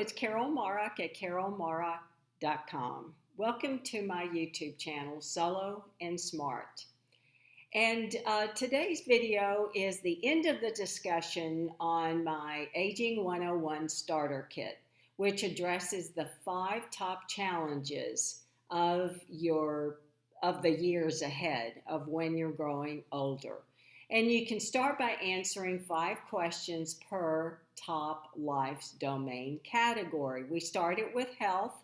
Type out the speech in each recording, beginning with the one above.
it's Carol Marak at carolmarak.com. Welcome to my YouTube channel, Solo and Smart. And today's video is the end of the discussion on my Aging 101 Starter Kit, which addresses the 5 top challenges of the years ahead of when you're growing older. And you can start by answering 5 questions per top life's domain category. We started with health,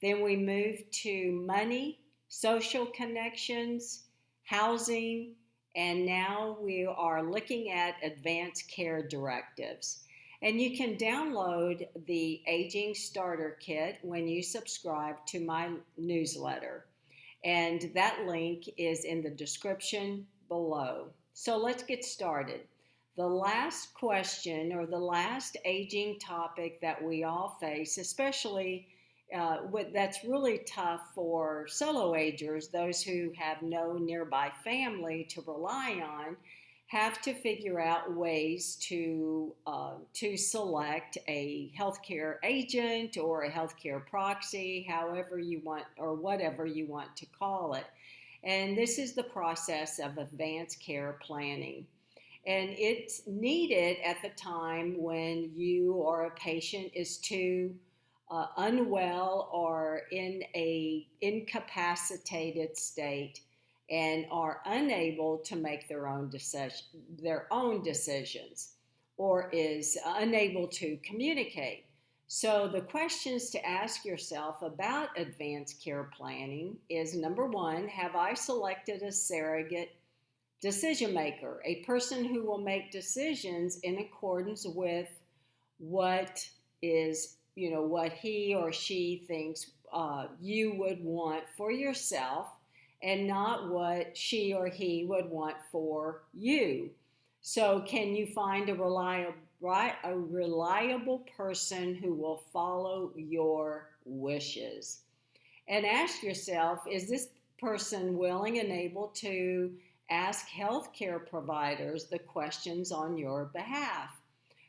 then we moved to money, social connections, housing, and now we are looking at advanced care directives. And you can download the Aging Starter Kit when you subscribe to my newsletter. And that link is in the description below. So let's get started. The last question, or the last aging topic that we all face, especially that's really tough for solo agers, those who have no nearby family to rely on, have to figure out ways to select a healthcare agent or a healthcare proxy, however you want, or whatever you want to call it. And this is the process of advanced care planning. And it's needed at the time when you or a patient is too unwell or in a incapacitated state and are unable to make their own decisions, or is unable to communicate. So the questions to ask yourself about advanced care planning is, number 1, have I selected a surrogate decision maker, a person who will make decisions in accordance with what he or she thinks you would want for yourself, and not what she or he would want for you. So can you find a reliable person who will follow your wishes? And ask yourself, is this person willing and able to ask healthcare providers the questions on your behalf?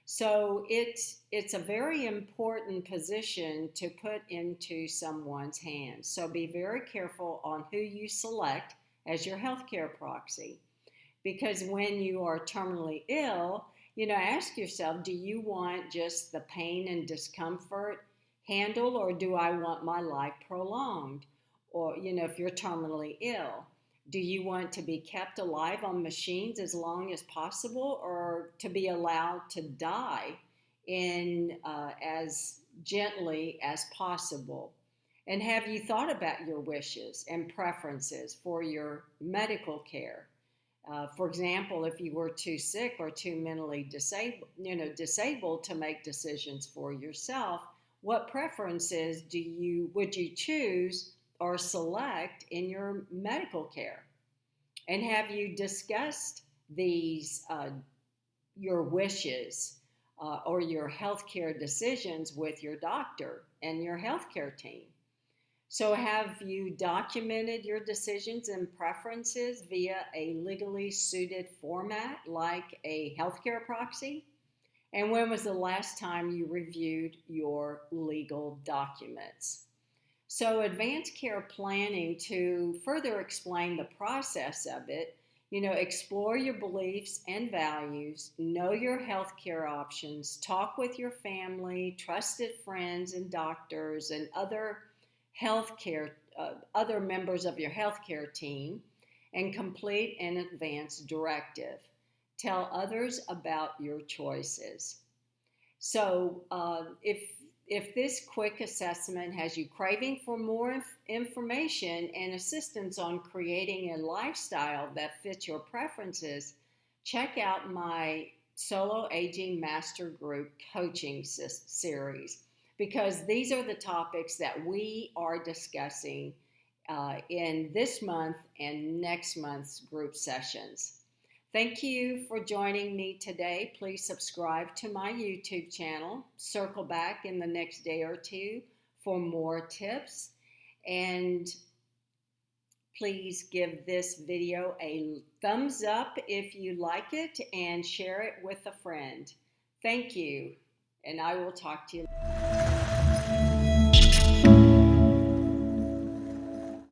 So it's a very important position to put into someone's hands. So be very careful on who you select as your healthcare proxy. Because when you are terminally ill, ask yourself, do you want just the pain and discomfort handled, or do I want my life prolonged? Or, if you're terminally ill, do you want to be kept alive on machines as long as possible, or to be allowed to die in as gently as possible? And have you thought about your wishes and preferences for your medical care? For example, if you were too sick or too mentally disabled to make decisions for yourself, what preferences would you choose or select in your medical care? And have you discussed these your wishes or your healthcare decisions with your doctor and your healthcare team? So have you documented your decisions and preferences via a legally suited format like a healthcare proxy? And when was the last time you reviewed your legal documents? So advanced care planning, to further explain the process of it, explore your beliefs and values, know your healthcare options, talk with your family, trusted friends and doctors and other members of your healthcare team, and complete an advance directive. Tell others about your choices. So if this quick assessment has you craving for more information and assistance on creating a lifestyle that fits your preferences, check out my Solo Aging Master Group coaching series, because these are the topics that we are discussing in this month and next month's group sessions. Thank you for joining me today. Please subscribe to my YouTube channel. Circle back in the next day or two for more tips. And please give this video a thumbs up if you like it, and share it with a friend. Thank you, and I will talk to you later.